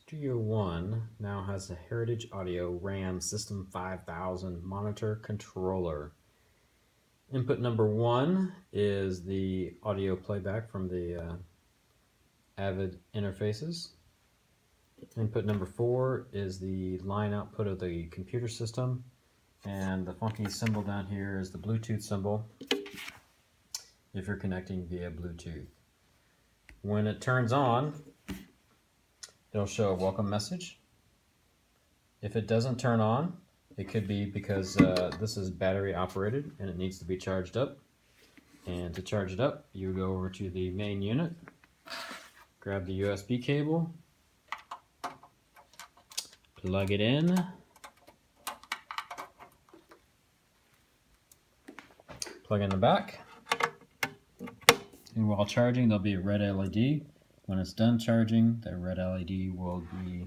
Studio One now has a Heritage Audio RAM System 5000 monitor controller. Input number 1 is the audio playback from the Avid interfaces. Input number 4 is the line output of the computer system, and the funky symbol down here is the Bluetooth symbol if you're connecting via Bluetooth. When it turns on, it'll show a welcome message. If it doesn't turn on, it could be because this is battery operated and it needs to be charged up. And to charge it up, you go over to the main unit, grab the USB cable, plug it in, plug in the back, and while charging there'll be a red LED. When it's done charging, the red LED will be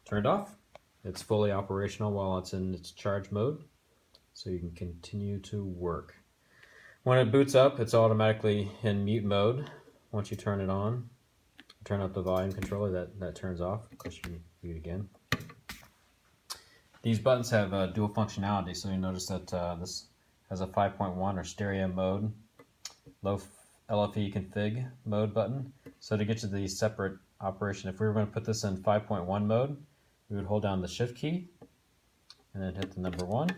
turned off. It's fully operational while it's in its charge mode, so you can continue to work. When it boots up, it's automatically in mute mode. Once you turn it on, turn up the volume controller, that turns off. Of course, you can mute again. These buttons have dual functionality, so you notice that this has a 5.1 or stereo mode, low LFE config mode button. So to get to the separate operation, if we were going to put this in 5.1 mode, we would hold down the shift key and then hit the number 1,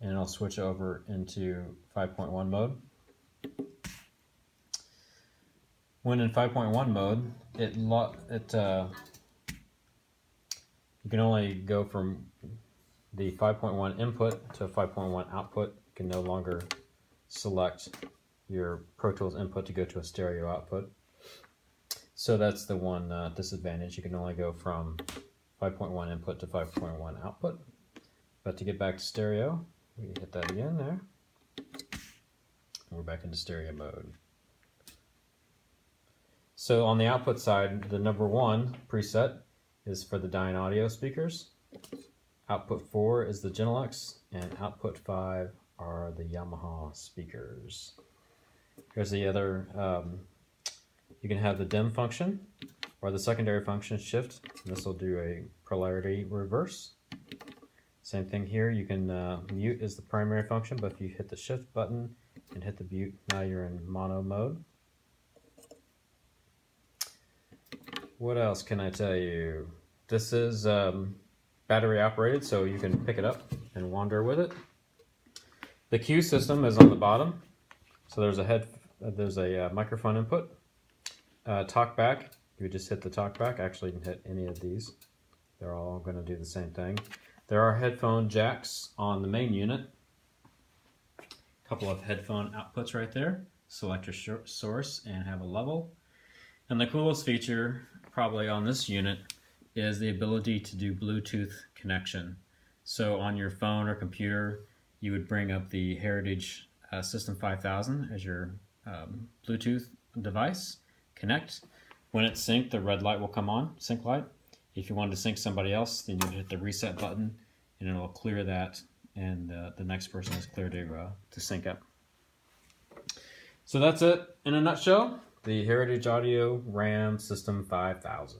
and it'll switch over into 5.1 mode. When in 5.1 mode, you can only go from the 5.1 input to 5.1 output. You can no longer select your Pro Tools input to go to a stereo output. So that's the one disadvantage. You can only go from 5.1 input to 5.1 output. But to get back to stereo, we hit that again there. We're back into stereo mode. So on the output side, the number 1 preset is for the Dynaudio speakers. Output 4 is the Genelux, and output 5 are the Yamaha speakers. Here's the other, you can have the dim function or the secondary function shift. This will do a polarity reverse. Same thing here, you can mute is the primary function, but if you hit the shift button and hit the mute, now you're in mono mode. What else can I tell you? This is battery operated, so you can pick it up and wander with it. The cue system is on the bottom. So there's a microphone input, talk back. You would just hit the talk back. Actually, you can hit any of these. They're all going to do the same thing. There are headphone jacks on the main unit. A couple of headphone outputs right there. Select your source and have a level. And the coolest feature probably on this unit is the ability to do Bluetooth connection. So on your phone or computer, you would bring up the Heritage System 5000 as your Bluetooth device, connect. When it's synced, the red light will come on, sync light. If you wanted to sync somebody else, then you would hit the reset button and it'll clear that, and the next person is clear to sync up. So that's it in a nutshell, the Heritage Audio RAM System 5000.